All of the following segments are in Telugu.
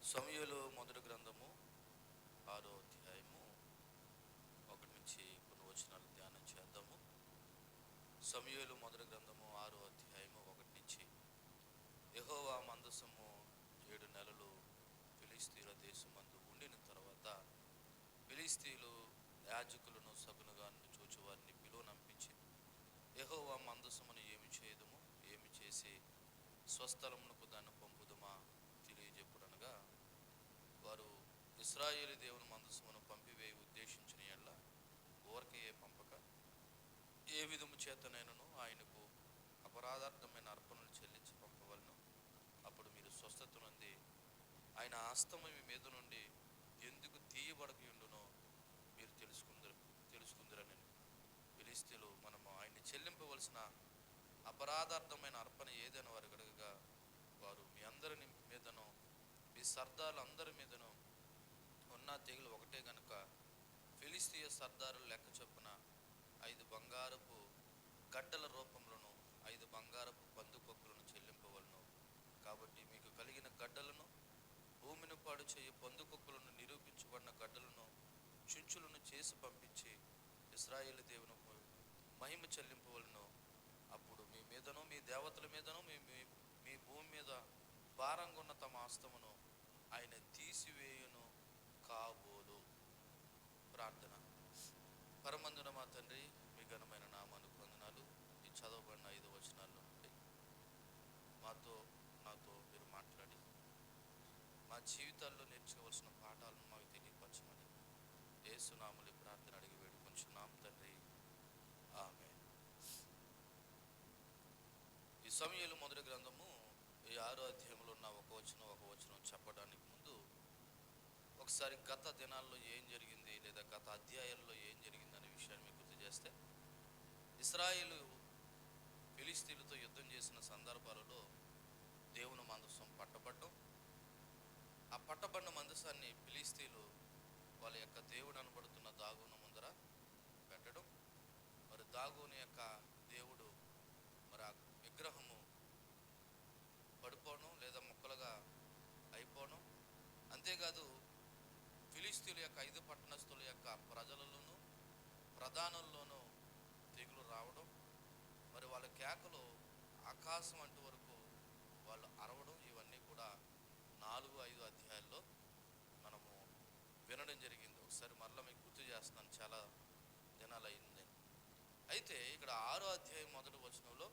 సమూయేలు మొదటి గ్రంథము 6వ అధ్యాయము 1 నుంచి కొన్ని వచనాలు ధ్యానం చేద్దాము. సమూయేలు మొదటి గ్రంథము 6వ అధ్యాయము 1 నుంచి. యెహోవా మందసము 7 నెలలు ఫిలిష్తీయుల దేశమందు ఉండిన తర్వాత ఫిలిష్తీయులు యాజకులను సగునుగాను చూచువారిని పిలువనంపించి, యెహోవా మందసమును ఏమి చేయదుము, ఏమి చేసి స్వస్థలమునకు దాన్ని పంపుదుమా తెలియజెప్పుడనగా, వారు ఇశ్రాయేలు దేవుని మందసమును పంపివేయి ఉద్దేశించిన యెడల ఊరకయే పంపక, ఏ విధము చేతనైనను ఆయనకు అపరాధార్థమైన అర్పణలు చెల్లించి పంపవలను. అప్పుడు మీరు స్వస్థత నొంది ఆయన హస్తము మీ మీద నుండి ఎందుకు తీయబడకయుండునో మీరు తెలుసుకుందరని. ఫిలిష్తీయులు మనము ఆయన్ని చెల్లింపవలసిన అపరాధార్థమైన అర్పణ ఏదైనా వారు అడగగా, వారు మీ అందరి మీదను మీ సర్దారులు అందరి మీదను ఉన్న తెగులు ఒకటే గనుక ఫిలిష్తీయ సర్దారులు లెక్క చొప్పున 5 బంగారపు గడ్డల రూపంలోను 5 బంగారపు పందుకొక్కులను చెల్లింపవలను. కాబట్టి మీకు కలిగిన గడ్డలను, భూమిని పాడు చేయ పందుకొక్కులను, నిరూపించబడిన గడ్డలను చుంచులను చేసి పంపించి ఇశ్రాయేలు దేవునికి మహిమ చెల్లింపవలను. అప్పుడు మీ మీదను మీ దేవతల మీదను మీ భూమి మీద భారంగా ఉన్న తమ హస్తమును ఆయన తీసివేయును కాబోలు. ప్రార్థన. పరమందున మా తండ్రి, మీ ఘనమైన నామానికి వందనాలు. ఈ చదవబడిన 5 వచనాల్లో నుండి నాతో మీరు మాట్లాడి మా జీవితాల్లో నేర్చుకోవాల్సిన పాఠాలను మాకు తెలియపరచమని యేసు నామములో ప్రార్థన అడిగి వేడుకొంచున్నాం తండ్రి, ఆమేన్. ఈ సమూయేలు మొదటి గ్రంథము ఈ 6వ అధ్యాయంలో ఉన్న ఒక వచనం చెప్పడానికి ముందు ఒకసారి గత దినాల్లో ఏం జరిగింది, లేదా గత అధ్యాయాల్లో ఏం జరిగింది అనే విషయాన్ని మీకు గుర్తు చేస్తే, ఇశ్రాయేలు ఫిలిష్తీయులతో యుద్ధం చేసిన సందర్భాలలో దేవుని మందసం పట్టబడ్డం, ఆ పట్టబడిన మందసాన్ని ఫిలిష్తీయులు వాళ్ళ యొక్క దేవుడు అనబడుతున్న దాగోను ముందర పెట్టడం, మరి దాగోను యొక్క దేవుడు మరి ఆ విగ్రహము పడిపోవడం లేదా ముక్కలుగా అయిపోవడం. అంతేకాదు ఫిలిష్తీయుల యొక్క 5 పట్టణస్థుల యొక్క ప్రజలలోనూ ప్రధానుల్లోనూ తెగులు రావడం, మరి వాళ్ళ కేకలు ఆకాశం అంటు వరకు వాళ్ళు అరవడం, ఇవన్నీ కూడా 4-5 అధ్యాయాల్లో మనము వినడం జరిగింది. ఒకసారి మరలా మీకు గుర్తు చేస్తున్నాను, చాలా దినాలు అయింది. అయితే ఇక్కడ 6వ అధ్యాయం మొదటి వచనంలో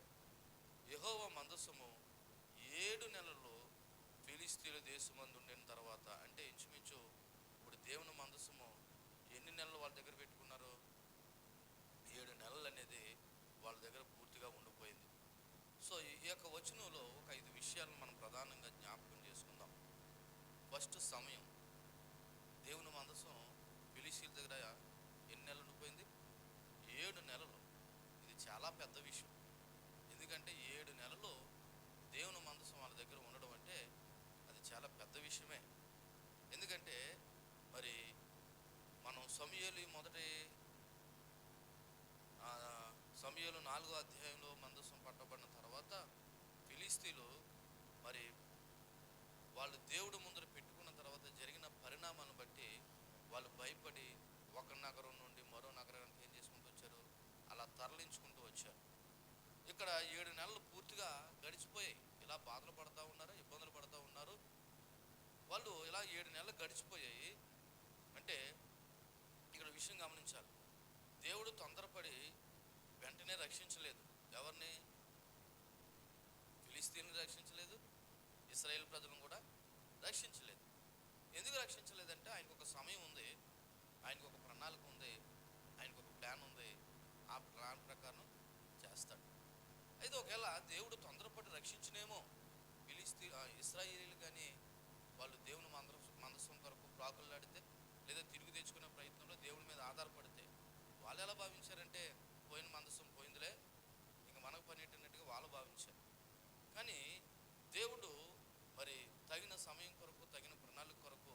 యెహోవా మందసము 7 నెలలు ఫిలిష్తీయుల దేశమందు ఉండిన తర్వాత, అంటే ఇంచుమించు ఇప్పుడు దేవుని మందసము ఎన్ని నెలలు వాళ్ళ దగ్గర పెట్టుకున్నారు? 7 నెలలు అనేది వాళ్ళ దగ్గర పూర్తిగా ఉండిపోయింది. సో ఈ యొక్క వచనంలో ఒక 5 విషయాలను మనం ప్రధానంగా జ్ఞాపకం చేసుకుందాం. ఫస్ట్, సమయం. దేవుని మందసం ఫిలిష్తీయుల దగ్గర ఎన్ని నెలలు ఉండిపోయింది? 7 నెలలు. ఇది చాలా పెద్ద విషయం. ఎందుకంటే 7 నెలలు దేవుని మందసం వాళ్ళ దగ్గర ఉండడం అంటే అది చాలా పెద్ద విషయమే. ఎందుకంటే మరి మనం సమూయేలు 4వ అధ్యాయంలో మందసం పట్టబడిన తర్వాత ఫిలిష్తీయులు మరి వాళ్ళు దేవుడు ముందర పెట్టుకున్న తర్వాత జరిగిన పరిణామాలను బట్టి వాళ్ళు భయపడి ఒక నగరం నుండి మరో నగరానికి ఏం చేసుకుంటూ వచ్చారు? అలా తరలించుకుంటూ వచ్చారు. ఇక్కడ 7 నెలలు పూర్తిగా గడిచిపోయాయి. ఇలా బాధలు పడుతూ ఉన్నారు, ఇబ్బందులు పడుతూ ఉన్నారు వాళ్ళు. ఇలా 7 నెలలు గడిచిపోయాయి. అంటే ఇక్కడ విషయం గమనించాలి, దేవుడు తొందరపడి వెంటనే రక్షించలేదు. ఎవరిని? ఫిలిష్తీయులను రక్షించలేదు, ఇశ్రాయేల్ ప్రజలను కూడా రక్షించలేదు. ఎందుకు రక్షించలేదంటే ఆయనకు ఒక సమయం ఉంది, ఆయనకు ఒక ప్రణాళిక ఉంది, ఆయనకు ఒక ప్లాన్ ఉంది. ఆ ప్లాన్ ప్రకారం చేస్తాడు. అయితే ఒకవేళ దేవుడు తొందరపడి రక్షించినేమో ఇశ్రాయేలీలు కానీ వాళ్ళు దేవుని మందసం కొరకు ప్రాకులాడితే లేదా తిరిగి తెచ్చుకునే ప్రయత్నంలో దేవుడి మీద ఆధారపడితే వాళ్ళు ఎలా భావించారంటే, పోయిన మందసం పోయిందిలే, ఇంక మనకు పని పెట్టినట్టుగా వాళ్ళు భావించారు. కానీ దేవుడు మరి తగిన సమయం కొరకు, తగిన ప్రణాళిక కొరకు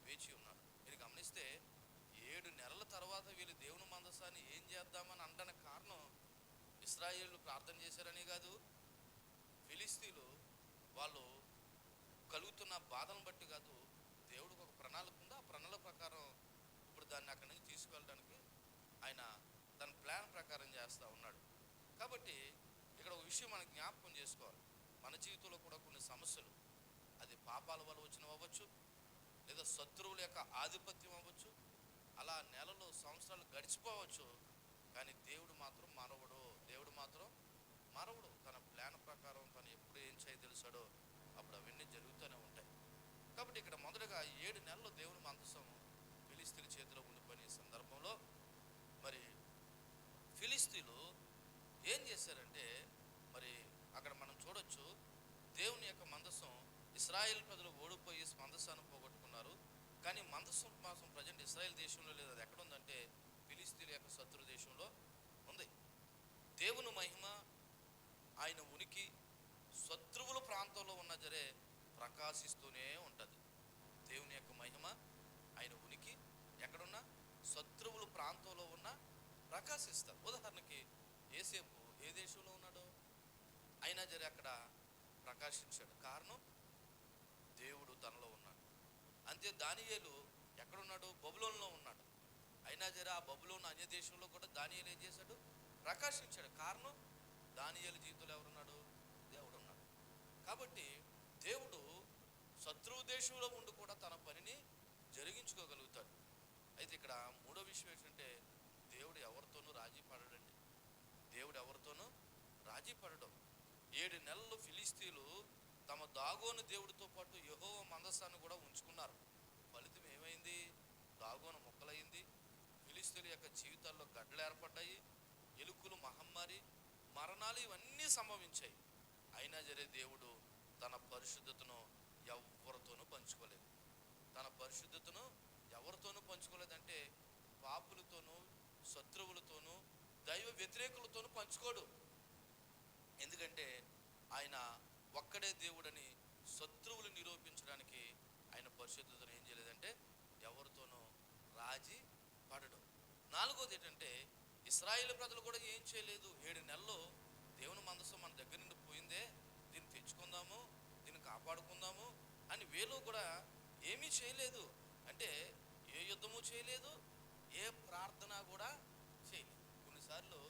వేచి ఉన్నాడు. మీరు గమనిస్తే 7 నెలల తర్వాత వీళ్ళు దేవుని మందసాన్ని ఏం చేద్దామని అనడానికి కారణం ఇశ్రాయేలు ప్రార్థన చేశారని కాదు, ఫిలిష్తీయులు వాళ్ళు కలుగుతున్న బాధను బట్టి కాదు, దాన్ని అక్కడి నుంచి తీసుకువెళ్ళడానికి ఆయన తన ప్లాన్ ప్రకారం చేస్తూ ఉన్నాడు. కాబట్టి ఇక్కడ ఒక విషయం మనం జ్ఞాపకం చేసుకోవాలి. మన జీవితంలో కూడా కొన్ని సమస్యలు, అది పాపాల వల్ల వచ్చినవి అవ్వచ్చు, లేదా శత్రువుల యొక్క ఆధిపత్యం అవ్వచ్చు, అలా నెలలు సంవత్సరాలు గడిచిపోవచ్చు. కానీ దేవుడు మాత్రం మరవడు. దేవుడు మాత్రం మరవడు. తన ప్లాన్ ప్రకారం తను ఎప్పుడు ఏం చేయదలిచాడో అప్పుడు అవన్నీ జరుగుతూనే ఉంటాయి. కాబట్టి ఇక్కడ మొదటగా 7 నెలలు దేవుని మందసం ఫిలిస్తీన్ల చేతిలో ఉండిపోయిన సందర్భంలో మరి ఫిలిస్తీన్లు ఏం చేశారంటే, మరి అక్కడ మనం చూడొచ్చు, దేవుని యొక్క మందసం, ఇశ్రాయేల్ ప్రజలు ఓడిపోయి మందసాన్ని పోగొట్టుకున్నారు. కానీ మందసం మాసం ప్రజెంట్ ఇశ్రాయేల్ దేశంలో లేదు. అది ఎక్కడ ఉందంటే ఫిలిస్తీన్ల యొక్క శత్రు దేశంలో ఉంది. దేవుని మహిమ, ఆయన ఉనికి శత్రువుల ప్రాంతంలో ఉన్న జరే ప్రకాశిస్తూనే ఉంటుంది. దేవుని యొక్క మహిమ, ఆయన ఉనికి ఎక్కడున్నా శత్రువుల ప్రాంతంలో ఉన్న ప్రకాశిస్తారు. ఉదాహరణకి యేసేపు ఏ దేశంలో ఉన్నాడో అయినా జరే అక్కడ ప్రకాశించాడు. కారణం దేవుడు తనలో ఉన్నాడు. అంతే దానియేలు ఎక్కడున్నాడు? బబులోనులో ఉన్నాడు. అయినా జరే ఆ బబులోను అన్య దేశంలో కూడా దానియేలు ఏం చేశాడు? ప్రకాశించాడు. కారణం దానియేలు జీవితంలో ఎవరున్నాడు? దేవుడు ఉన్నాడు. కాబట్టి దేవుడు శత్రువు దేశంలో ఉండి కూడా తన పనిని జరిగించుకోగలుగుతాడు. అయితే ఇక్కడ మూడో విషయం ఏంటంటే, దేవుడు ఎవరితోనూ రాజీ పడడండి. దేవుడు ఎవరితోనూ రాజీ పడడం. 7 నెలలు ఫిలిస్తీన్లు తమ దాగోను దేవుడితో పాటు యెహోవా మందసాన్ని కూడా ఉంచుకున్నారు. ఫలితం ఏమైంది? దాగోను మొక్కలైంది. ఫిలిస్తీన్ల యొక్క జీవితాల్లో గడ్డలు ఏర్పడ్డాయి. ఎలుకలు, మహమ్మారి, మరణాలు ఇవన్నీ సంభవించాయి. అయినా జరే దేవుడు తన పరిశుద్ధతను ఎవరితోనూ పంచుకోలేదు. తన పరిశుద్ధతను ఎవరితోనూ పంచుకోలేదంటే పాపులతోనూ, శత్రువులతోనూ, దైవ వ్యతిరేకులతోనూ పంచుకోడు. ఎందుకంటే ఆయన ఒక్కడే దేవుడని శత్రువులు నిరూపించడానికి ఆయన పరిశుద్ధతను ఏం చేయలేదంటే ఎవరితోనూ రాజీ పడడం. నాలుగోది ఏంటంటే, ఇశ్రాయేలు ప్రజలు కూడా ఏం చేయలేదు. 7 నెలలు దేవుని మందసం మన దగ్గర నుండి పోయిందే, దీన్ని తెచ్చుకుందాము, దీన్ని కాపాడుకుందాము అని వీళ్ళు కూడా ఏమీ చేయలేదు. అంటే ఏ యుద్ధము చేయలేదు, ఏ ప్రార్థన కూడా చేయలేదు. కొన్నిసార్లు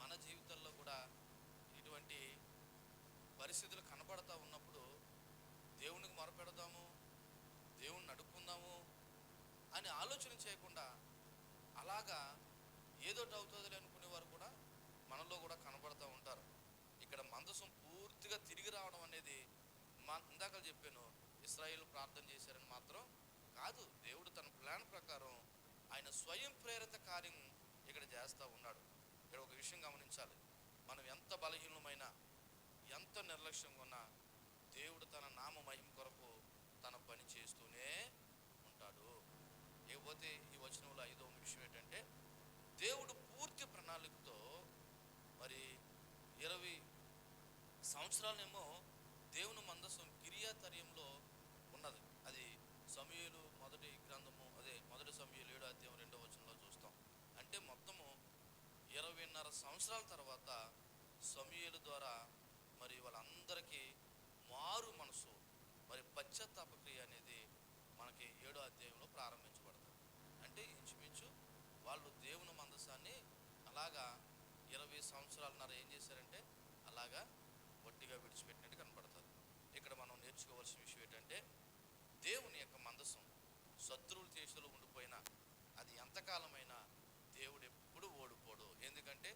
మన జీవితాల్లో కూడా ఇటువంటి పరిస్థితులు కనబడతా ఉన్నప్పుడు దేవునికి మొరపెడదాము, దేవుణ్ణి అడుక్కుందాము అని ఆలోచన చేయకుండా అలాగా ఏదోటి అవుతుందిలే అనుకునే వారు కూడా మనలో కూడా కనబడుతూ ఉంటారు. ఇక్కడ మందసం పూర్తిగా తిరిగి రావడం అనేది ఇందాక చెప్పాను, ఇశ్రాయేలు ప్రార్థన చేశారని మాత్రం కాదు. దేవుడు తన ప్లాన్ ప్రకారం ఆయన స్వయం ప్రేరిత కార్యం ఇక్కడ చేస్తూ ఉన్నాడు. ఇక్కడ ఒక విషయం గమనించాలి. మనం ఎంత బలహీనమైనా, ఎంత నిర్లక్ష్యంగా ఉన్నా దేవుడు తన నామ మహిమ కొరకు తన పని చేస్తూనే ఉంటాడు. ఇకపోతే ఈ వచనంలో 5వ విషయం ఏంటంటే, దేవుడు పూర్తి ప్రణాళికతో మరి 20 సంవత్సరాలేమో దేవుని మందసం కిర్యతరీములో ఉన్నది. అది సమూయేలు మొదటి గ్రంథము, అదే మొదటి సమూయేలు 7వ అధ్యాయం 2వ వచనంలో చూస్తాం. అంటే మొత్తము 20.5 సంవత్సరాల తర్వాత సమూయేలు ద్వారా మరి వాళ్ళందరికీ మారు మనసు, మరి పశ్చాత్తాప క్రియ అనేది మనకి 7వ అధ్యాయంలో ప్రారంభించబడుతుంది. అంటే ఇంచుమించు వాళ్ళు దేవుని మందసాన్ని అలాగా 20 సంవత్సరాలన్నర ఏం చేశారంటే అలాగా వట్టిగా విడిచిపెట్టినట్టు కనపడుతుంది. ఇక్కడ మనం నేర్చుకోవాల్సిన విషయం ఏంటంటే, దేవుని యొక్క మందసం శత్రువుల దేశంలో ఉండిపోయినా అది ఎంతకాలమైనా దేవుడు ఎప్పుడు ఓడిపోడు. ఎందుకంటే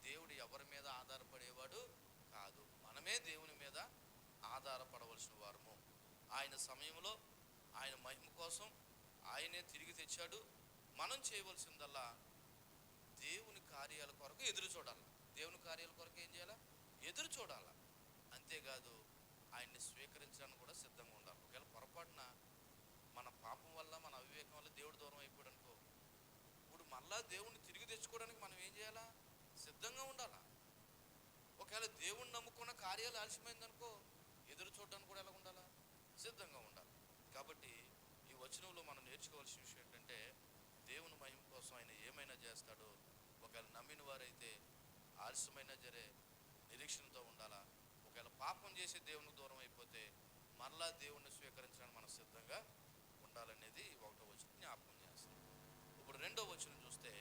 దేవుడు ఎవరి మీద ఆధారపడేవాడు కాదు, మనమే దేవుని మీద ఆధారపడవలసిన వారము. ఆయన సమయంలో ఆయన మహిమ కోసం ఆయనే తిరిగి తెచ్చాడు. మనం చేయవలసిందల్లా దేవుని కార్యాల కొరకు ఎదురు చూడాలి. దేవుని కార్యాల కొరకు ఏం చేయాలా? ఎదురు చూడాలి. అంతేకాదు ఆయన్ని స్వీకరించడానికి కూడా సిద్ధంగా ఉండాలి. ఒకవేళ పొరపాటున మన పాపం వల్ల, మన అవివేకం వల్ల దేవుడు దూరం అయిపోయాడు అనుకో, ఇప్పుడు మళ్ళా దేవుణ్ణి తిరిగి తెచ్చుకోవడానికి మనం ఏం చేయాలా? సిద్ధంగా ఉండాలా. ఒకవేళ దేవుణ్ణి నమ్ముకున్న కార్యాలు ఆలస్యమైందనుకో, ఎదురు చూడడానికి కూడా ఎలా ఉండాలా? సిద్ధంగా ఉండాలి. కాబట్టి ఈ వచనంలో మనం నేర్చుకోవాల్సిన విషయం ఏంటంటే, దేవుని మహిమ కోసం ఆయన ఏమైనా చేస్తాడో. ఒకవేళ నమ్మిన వారైతే ఆలస్యమైనా జరే నిరీక్షణతో ఉండాలా. ఒకవేళ పాపం చేసి దేవునికి దూరం అయిపోతే మరలా దేవుణ్ణి స్వీకరించడానికి మనం సిద్ధంగా ఉండాలనేది 1వ వచనం జ్ఞాపకం చేస్తుంది. ఇప్పుడు ఇప్పుడు 2వ వచనం చూస్తే,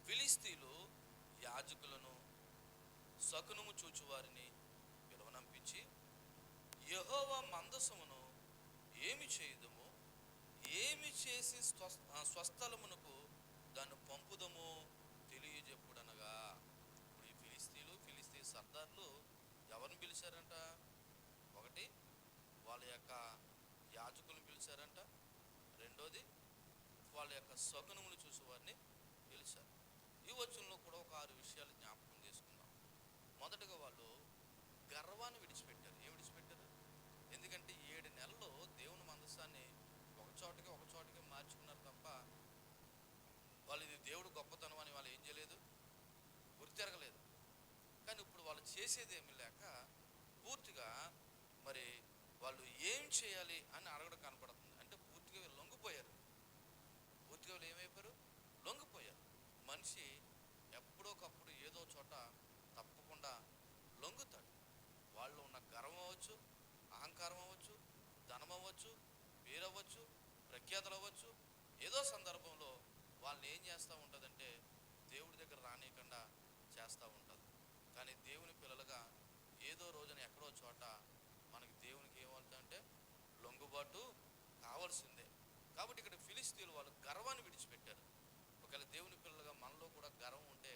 ఫిలిస్తీయులు యాజకులను శకునము చూచువారిని పిలువనంపించి, యెహోవా మందసమును ఏమి చేయుదము, ఏమి చేసి స్వస్థలమునకు దాన్ని పంపుదము తెలియజెప్పుడనగా. ఇప్పుడు ఈ ఫిలిస్తీ సర్దార్లు ఎవరిని పిలిచారంట? ఒకటి వాళ్ళ యొక్క యాజకులను పిలిచారంట, రెండోది వాళ్ళ యొక్క శకునములు చూసి వారిని పిలిచారు. ఈ వచనంలో కూడా ఒక 6 విషయాలు జ్ఞాపకం చేసుకుందాం. మొదటగా వాళ్ళు గర్వాన్ని విడిచిపెట్టారు. ఏం విడిచిపెట్టారు? ఎందుకంటే 7 నెలల్లో దేవుని మందసాన్ని ఒక చోటకి మార్చుకున్నారు తప్ప వాళ్ళు ఇది దేవుడు గొప్పతనం అని వాళ్ళు ఏం చేయలేదు, గుర్తెరగలేదు. కానీ ఇప్పుడు వాళ్ళు చేసేది ఏమీ లేక పూర్తిగా మరి వాళ్ళు ఏం చేయాలి అని అడగడం కనపడుతుంది. అంటే పూర్తిగా వీళ్ళు లొంగిపోయారు. పూర్తిగా వీళ్ళు ఏమైపోయారు? లొంగిపోయారు. మనిషి ఎప్పుడోకప్పుడు ఏదో చోట తప్పకుండా లొంగుతాడు. వాళ్ళు ఉన్న గర్వం అవ్వచ్చు, అహంకారం అవ్వచ్చు, ధనం అవ్వచ్చు, పేరు అవ్వచ్చు, ప్రఖ్యాతలు అవ్వచ్చు, ఏదో సందర్భంలో వాళ్ళని ఏం చేస్తూ ఉంటుందంటే దేవుడి దగ్గర రానియకుండా చేస్తూ ఉంటుంది. కానీ దేవుని పిల్లలుగా ఏదో రోజున ఎక్కడో చోట మనకి దేవునికి ఏమవుతుందంటే లొంగుబాటు కావాల్సిందే. కాబట్టి ఇక్కడ ఫిలిస్తీయులు వాళ్ళు గర్వాన్ని విడిచిపెట్టారు. ఒకవేళ దేవుని పిల్లలుగా మనలో కూడా గర్వం ఉంటే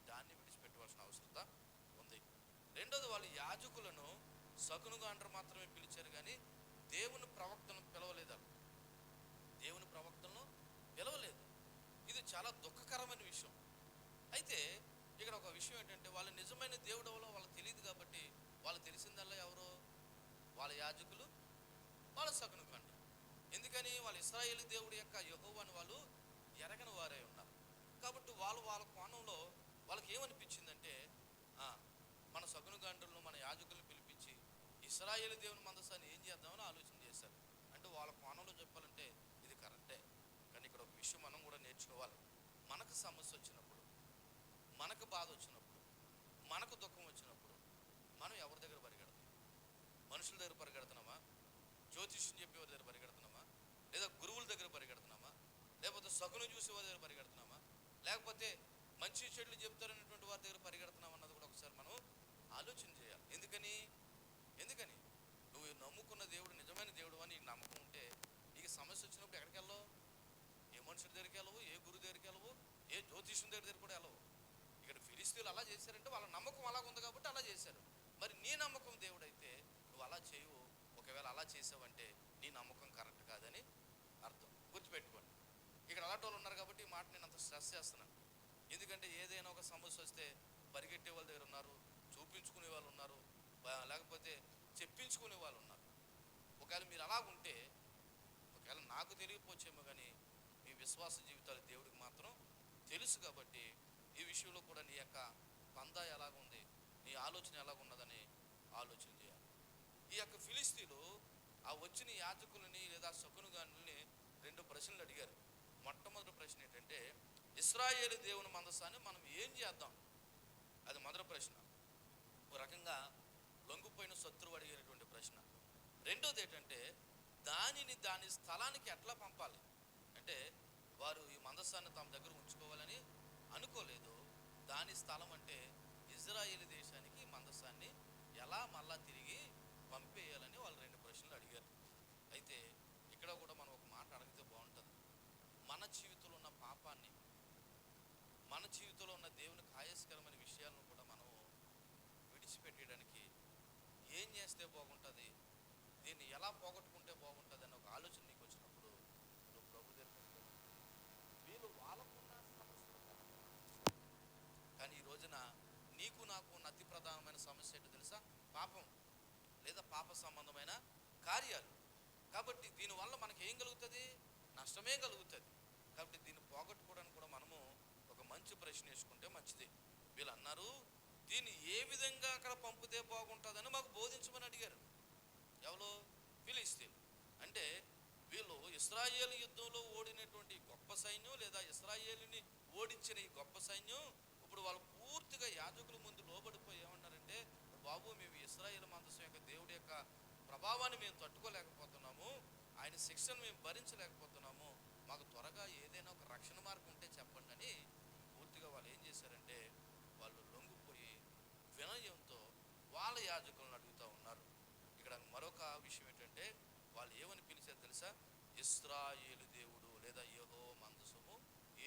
దాన్ని విడిచిపెట్టవలసిన అవసరత ఉంది. రెండోది, వాళ్ళు యాజకులను శకునుగా అంటారు మాత్రమే పిలిచారు, కానీ దేవుని ప్రవక్తలను పిలవలేదు. దేవుని ప్రవక్తలను పిలవలేదు. ఇది చాలా దుఃఖకరమైన విషయం. అయితే ఇక్కడ ఒక విషయం ఏంటంటే, వాళ్ళ నిజమైన దేవుడు ఎవరో వాళ్ళకి తెలియదు. కాబట్టి వాళ్ళు తెలిసిందల్లా ఎవరో వాళ్ళ యాజకులు, వాళ్ళ శకును కండి. ఎందుకని? వాళ్ళ ఇశ్రాయేలు దేవుడి యొక్క యెహోవాను వాళ్ళు ఎరగని వారై ఉన్నారు. కాబట్టి వాళ్ళ కోణంలో వాళ్ళకి ఏమనిపించిందంటే, మన శకును గంటలను, మన యాజకులను పిలిపించి ఇశ్రాయేలు దేవుని మందసాన్ని ఏం చేద్దామని ఆలోచన చేశారు. అంటే వాళ్ళ కోణంలో చెప్పాలంటే ఇది కరెక్టే. కానీ ఇక్కడ ఒక విషయం మనం కూడా నేర్చుకోవాలి. మనకు సమస్య వచ్చినప్పుడు, మనకు బాధ వచ్చినప్పుడు, మనకు దుఃఖం వచ్చినప్పుడు మనం ఎవరి దగ్గర పరిగెడతాం? మనుషుల దగ్గర పరిగెడుతున్నామా? జ్యోతిష్యం చెప్పేవారి దగ్గర పరిగెడుతున్నామా? లేదా గురువుల దగ్గర పరిగెడుతున్నామా? లేకపోతే శకును చూసే వారి దగ్గర పరిగెడుతున్నామా? లేకపోతే మంచి చెడులు చెప్తారనేటువంటి వారి దగ్గర పరిగెడుతున్నామా అన్నది కూడా ఒకసారి మనం ఆలోచన చేయాలి. ఎందుకని నువ్వు నమ్ముకున్న దేవుడు నిజమైన దేవుడు అని నీకు నమ్మకం ఉంటే, నీకు సమస్య వచ్చినప్పుడు ఎక్కడికి వెళ్ళవు? ఏ మనుషుడి దగ్గరికి వెళ్ళవు, ఏ గురువు దగ్గరికి వెళ్ళవు, ఏ జ్యోతిష్యం దగ్గర కూడా వెళ్ళవు. ఇక్కడ ఫిలిస్తీయులు అలా చేశారంటే వాళ్ళ నమ్మకం అలాగ ఉంది కాబట్టి అలా చేశారు. మరి నీ నమ్మకం దేవుడైతే నువ్వు అలా చేయవు. ఒకవేళ అలా చేసావంటే నీ నమ్మకం కరెక్ట్ కాదని అర్థం. గుర్తుపెట్టుకోండి. ఇక్కడ అలాంటి వాళ్ళు ఉన్నారు కాబట్టి ఈ మాట నేను అంత స్ట్రెస్ చేస్తున్నాను. ఎందుకంటే ఏదైనా ఒక సమస్య వస్తే పరిగెట్టే వాళ్ళ దగ్గర ఉన్నారు, చూపించుకునే వాళ్ళు ఉన్నారు, లేకపోతే చెప్పించుకునే వాళ్ళు ఉన్నారు. ఒకవేళ మీరు అలాగుంటే, ఒకవేళ నాకు తెలియకపోవచ్చేమో కానీ మీ విశ్వాస జీవితాలు దేవుడికి మాత్రం తెలుసు. కాబట్టి ఈ విషయంలో కూడా నీ యొక్క పందా ఎలాగుంది, నీ ఆలోచన ఎలాగున్నదని ఆలోచన చేయాలి. ఈ యొక్క ఫిలిస్తీయులు ఆ వచ్చిన యాజకులని లేదా శకునుగానుల్ని 2 ప్రశ్నలు అడిగారు. మొట్టమొదటి ప్రశ్న ఏంటంటే, ఇశ్రాయేలు దేవుని మందసాన్ని మనం ఏం చేద్దాం? అది మొదటి ప్రశ్న. ఒక రకంగా లొంగిపోయిన శత్రువు అడిగినటువంటి ప్రశ్న. రెండోది ఏంటంటే, దాని స్థలానికి ఎట్లా పంపాలి? అంటే వారు ఈ మందసాన్ని తమ దగ్గర ఉంచుకోవాలని అనుకోలేదు. దాని స్థలం అంటే ఇజ్రాయేలు దేశానికి మందసాన్ని ఎలా మళ్ళా తిరిగి పంపేయాలని వాళ్ళు 2 ప్రశ్నలు అడిగారు. అయితే ఇక్కడ కూడా మనం ఒక మాట అడిగితే బాగుంటుంది. మన జీవితంలో ఉన్న పాపాన్ని, మన జీవితంలో ఉన్న దేవునికి ఆయాస్కరమైన విషయాలను కూడా మనం విడిచిపెట్టడానికి ఏం చేస్తే బాగుంటుంది, దీన్ని ఎలా పోగొట్టుకుంటే బాగుంటుంది అని ఒక ఆలోచన నీకు వచ్చినప్పుడు నువ్వు ప్రభు దగ్గర వీళ్ళు వాళ్ళకున్న సమస్యలు. కానీ ఈ రోజున నీకు నాకు ఉన్న అతి ప్రధానమైన సమస్య ఏంటో తెలుసా? పాపం లేదా పాప సంబంధమైన కార్యాలు. కాబట్టి దీనివల్ల మనకి ఏం కలుగుతుంది? నష్టమే కలుగుతుంది. కాబట్టి దీన్ని పోగొట్టుకోవడానికి కూడా మనము ఒక మంచి ప్రశ్న వేసుకుంటే మంచిది. వీళ్ళు అన్నారు, దీన్ని ఏ విధంగా అక్కడ పంపితే బాగుంటుందని మాకు బోధించమని అడిగారు. ఎవరు? ఫిలిస్తీయులు. అంటే వీళ్ళు ఇశ్రాయేలు యుద్ధంలో ఓడినటువంటి గొప్ప సైన్యం, లేదా ఇశ్రాయేలుని ఓడించిన ఈ గొప్ప సైన్యం ఇప్పుడు వాళ్ళు పూర్తిగా యాజకుల ముందు లోబడిపోయి ఏమన్నారంటే, బాబు మేము ఇశ్రాయేలు మందసం యొక్క దేవుడి యొక్క ప్రభావాన్ని మేము తట్టుకోలేకపోతున్నాము, ఆయన శిక్షను మేము భరించలేకపోతున్నాము, మాకు త్వరగా ఏదైనా ఒక రక్షణ మార్గం ఉంటే చెప్పండి అని పూర్తిగా వాళ్ళు ఏం చేశారంటే వాళ్ళు లొంగిపోయి వినయంతో వాళ్ళ యాజకులను అడుగుతూ ఉన్నారు. ఇక్కడ మరొక విషయం ఏంటంటే వాళ్ళు ఏమని పిలిచారు తెలుసా? ఇశ్రాయేలు దేవుడు లేదా యెహోవా మందసము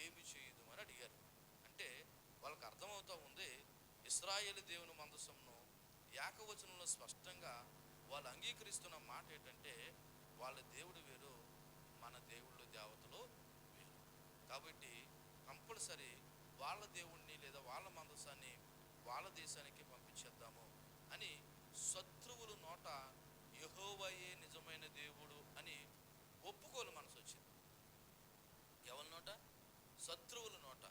ఏమి చేయదు అని అడిగారు. అంటే వాళ్ళకి అర్థమవుతూ ఉంది ఇశ్రాయేలు దేవుని మందసమును ఏకవచనంలో స్పష్టంగా వాళ్ళు అంగీకరిస్తున్న మాట ఏంటంటే వాళ్ళ దేవుడు వేరు, మన దేవుళ్ళు దేవతలు వేరు. కాబట్టి కంపల్సరీ వాళ్ళ దేవుణ్ణి లేదా వాళ్ళ మందసాన్ని వాళ్ళ దేశానికి పంపించేద్దాము అని శత్రువుల నోట యెహోవాయే నిజమైన దేవుడు అని ఒప్పుకోలు మనసు వచ్చింది. ఎవరి నోట? శత్రువుల నోట.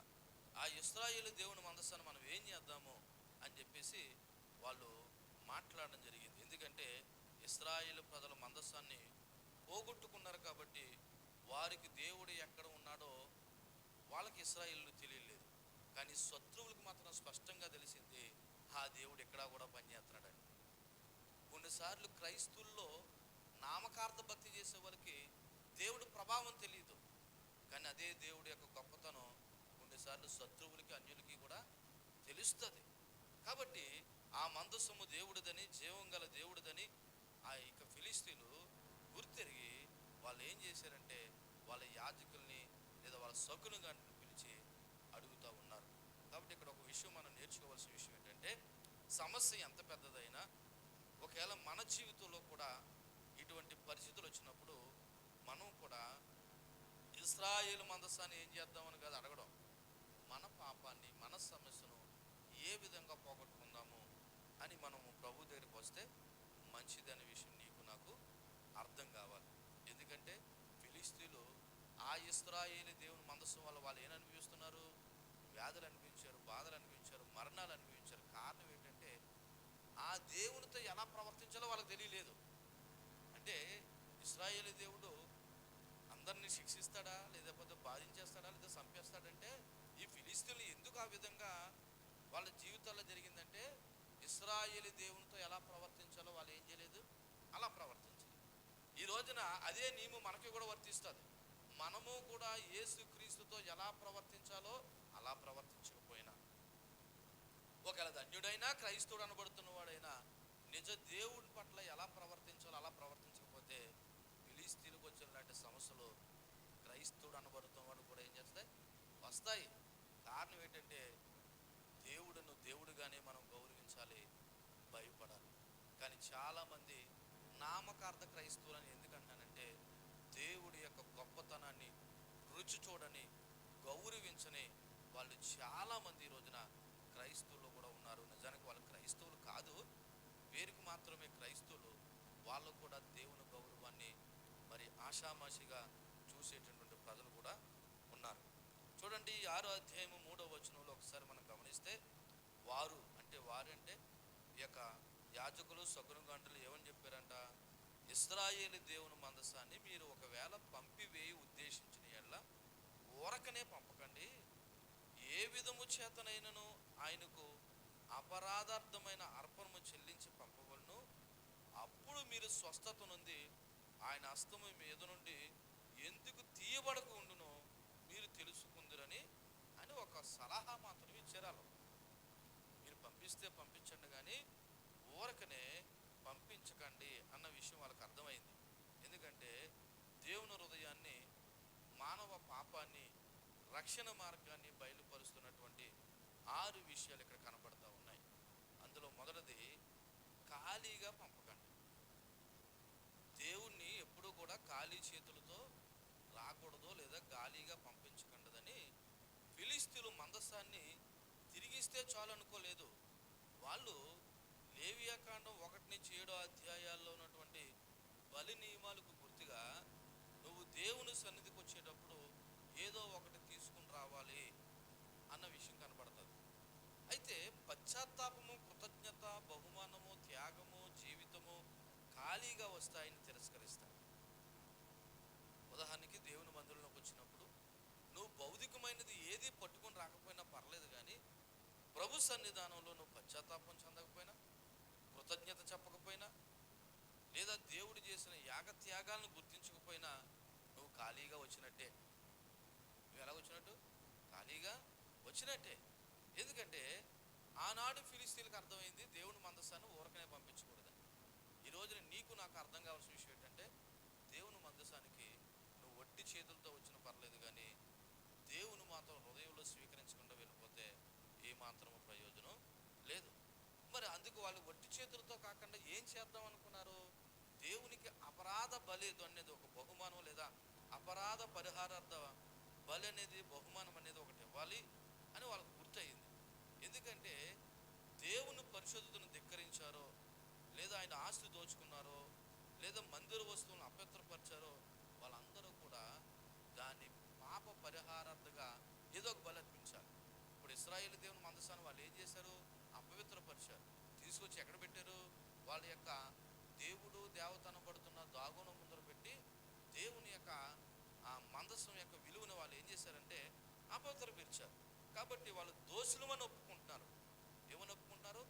ఆ ఇశ్రాయేలు దేవుని మందసాన్ని మనం ఏం చేద్దాము అని చెప్పేసి వాళ్ళు మాట్లాడడం జరిగింది. ఎందుకంటే ఇశ్రాయేలు ప్రజల మందసాన్ని పోగొట్టుకున్నారు కాబట్టి వారికి దేవుడు ఎక్కడ ఉన్నాడో వాళ్ళకి ఇశ్రాయేలు తెలియలేదు. కానీ శత్రువులకు మాత్రం స్పష్టంగా తెలిసింది ఆ దేవుడు ఎక్కడా కూడా పనిచేస్తున్నాడని. కొన్నిసార్లు క్రైస్తువుల్లో నామకార్థ భక్తి చేసే వాళ్ళకి దేవుడు ప్రభావం తెలియదు, కానీ అదే దేవుడి యొక్క గొప్పతనం కొన్నిసార్లు శత్రువులకి అన్యులకి కూడా తెలుస్తుంది. కాబట్టి ఆ మందసము దేవుడిదని, జీవం గల దేవుడిదని ఆ ఇక ఫిలిస్తీన్లు గుర్తెరిగి వాళ్ళు ఏం చేశారంటే వాళ్ళ యాజకుల్ని లేదా వాళ్ళ సకును గారిని పిలిచి అడుగుతూ ఉన్నారు. కాబట్టి ఇక్కడ ఒక విషయం మనం నేర్చుకోవాల్సిన విషయం ఏంటంటే సమస్య ఎంత పెద్దదైనా ఒకవేళ మన జీవితంలో కూడా ఇటువంటి పరిస్థితులు వచ్చినప్పుడు మనం కూడా ఇశ్రాయేలు మందసాన్ని ఏం చేద్దామని కాదు అడగడం, మన పాపాన్ని మన సమస్యను ఏ విధంగా పోగొట్టుకుందాము అని మనము ప్రభు దగ్గరికి వస్తే మంచిదనే విషయం నీకు నాకు అర్థం కావాలి. ఎందుకంటే ఫిలిస్తీన్లు ఆ ఇశ్రాయేలు దేవుని మందసం వల్ల వాళ్ళు ఏం అనుభవిస్తున్నారు? వ్యాధులు అనిపించారు, బాధలు అనిపించారు, మరణాలు అనిపించారు. కారణం ఏంటంటే ఆ దేవునితో ఎలా ప్రవర్తించాలో వాళ్ళకి తెలియలేదు. అంటే ఇశ్రాయేలు దేవుడు అందరినీ శిక్షిస్తాడా, లేకపోతే బాధించేస్తాడా, లేదా చంపేస్తాడంటే ఈ ఫిలిస్తీన్లు ఎందుకు ఆ విధంగా వాళ్ళ జీవితాల్లో జరిగిందంటే ఇశ్రాయేలు దేవునితో ఎలా ప్రవర్తించాలో వాళ్ళు ఏం చేయలేదు, అలా ప్రవర్తించారు. ఈ రోజున అదే నియమం మనకి కూడా వర్తిస్తుంది. మనము కూడా యేసుక్రీస్తుతో ఎలా ప్రవర్తించాలో అలా ప్రవర్తించకపోయినా, ఒకవేళ ధన్యుడైనా క్రైస్తవుడు అనబడుతున్న వాడైనా నిజ దేవుడి పట్ల ఎలా ప్రవర్తించాలో అలా ప్రవర్తించకపోతే ఫిలిస్తీన్లకు వచ్చిన లాంటి సమస్యలు క్రైస్తవుడు అనబడుతున్న వాడు కూడా ఏం చేస్తాయి, వస్తాయి. కారణం ఏంటంటే దేవుడును దేవుడుగానే మనం గౌరవించాలి, భయపడాలి. కానీ చాలామంది నామకార్థ క్రైస్తవులని ఎందుకంటానంటే దేవుడి యొక్క గొప్పతనాన్ని రుచి చూడని, గౌరవించని వాళ్ళు చాలామంది ఈ రోజున క్రైస్తవులు కూడా ఉన్నారు. నిజానికి వాళ్ళు క్రైస్తవులు కాదు, పేరుకు మాత్రమే క్రైస్తవులు. వాళ్ళు కూడా దేవుని గౌరవాన్ని మరి ఆషామాషిగా చూసేటటువంటి ప్రజలు కూడా ఉన్నారు. చూడండి 6వ అధ్యాయము 3వ వచనంలో ఒకసారి మనం గమనిస్తే వారు అంటే ఈ యొక్క యాజకులు సకునుగాండ్రులు ఏమని చెప్పారంట? ఇశ్రాయేలు దేవుని మందసాన్ని మీరు ఒకవేళ పంపివేయి ఉద్దేశించిన యెడల ఊరకనే పంపకండి, ఏ విధము చేతనైనను ఆయనకు అపరాధార్థమైన అర్పణము చెల్లించి పంపవలను, అప్పుడు మీరు స్వస్థత నుండి ఆయన హస్తము మీద నుండి ఎందుకు తీయబడకు ఉండునో మీరు తెలుసుకుందురని అని ఒక సలహా మాత్రం ఇచ్చారు. మీరు పంపిస్తే పంపించండి కానీ ఊరకనే పంపించకండి అన్న విషయం వాళ్ళకి అర్థమైంది. ఎందుకంటే దేవుని హృదయాన్ని, మానవ పాపాన్ని, రక్షణ మార్గాన్ని బయలుపరుస్తున్నటువంటి 6 విషయాలు ఇక్కడ కనబడతా ఉన్నాయి. అందులో మొదటిది ఖాళీగా పంపకండి. దేవుణ్ణి ఎప్పుడూ కూడా ఖాళీ చేతులతో రాకూడదు లేదా ఖాళీగా పంపించకండదని ఫిలిస్తీన్లు మందసాన్ని తిరిగిస్తే చాలు అనుకోలేదు. వాళ్ళు లేవియాకాండం 1-7 అధ్యాయాల్లో ఉన్నటువంటి బలి నియమాలకు గుర్తుగా నువ్వు దేవుని సన్నిధికి వచ్చేటప్పుడు ఏదో ఒకటి తీసుకుని రావాలి అన్న విషయం కనబడుతుంది. అయితే పశ్చాత్తాపము, కృతజ్ఞత, బహుమానము, త్యాగము, జీవితము ఖాళీగా వస్తాయని తిరస్కరిస్తాడు. ఉదాహరణకి దేవుని మందిరంలోకి వచ్చినప్పుడు నువ్వు భౌతికమైనది ఏది పట్టుకొని రాకపోయినా పర్లేదు, కానీ ప్రభు సన్నిధానంలో నువ్వు పశ్చాత్తాపం చెందకపోయినా, కృతజ్ఞత చెప్పకపోయినా, లేదా దేవుడు చేసిన యాగత్యాగాలను గుర్తించకపోయినా నువ్వు ఖాళీగా వచ్చినట్టే. ఎలా వచ్చినట్టు? ఖాళీగా వచ్చినట్టే. ఎందుకంటే ఆనాడు ఫిలిస్తీన్లకు అర్థమైంది దేవుని మందసాన్ని ఊరకనే పంపించకూడదని. ఈ రోజున నీకు నాకు అర్థం కావాల్సిన విషయం ఏంటంటే, దేవుని మందసానికి నువ్వు వట్టి చేతులతో వచ్చిన పర్లేదు, కానీ దేవుని మాత్రం హృదయంలో స్వీకరించకుండా వెళ్ళిపోతే ఏ మాత్రము ప్రయోజనం లేదు. మరి అందుకు వాళ్ళు వట్టి చేతులతో కాకుండా ఏం చేద్దాం అనుకున్నారు? దేవునికి అపరాధ బలి అనేది ఒక బహుమానం, లేదా అపరాధ పరిహారార్థ బలి అనేది బహుమానం అనేది ఒకటి ఇవ్వాలి అని వాళ్ళకు గుర్తయింది. ఎందుకంటే దేవుని పరిశుద్ధతను ధిక్కరించారో, లేదా ఆయన ఆస్తి దోచుకున్నారో, లేదా మందిర వస్తువులను అపవిత్రపరిచారో, వాళ్ళందరూ కూడా దాన్ని పాప పరిహారార్థగా ఏదో ఒక బలి అర్పించాలి. ఇప్పుడు ఇశ్రాయేలు దేవుని మందసాన్ని వాళ్ళు ఏం చేశారు? అపవిత్రపరిచారు. తీసుకొచ్చి ఎక్కడ పెట్టారు? వాళ్ళ యొక్క దేవుడు దేవతను పడుతున్న దాగోను ముందర పెట్టి దేవుని యొక్క ఆ మందసం యొక్క విలువను వాళ్ళు ఏం చేశారంటే అపవిత్రపరిచారు. కాబట్టి వాళ్ళు దోషులమని ఒప్పుకుంటున్నారు. ఏమని ఒప్పుకుంటున్నారు?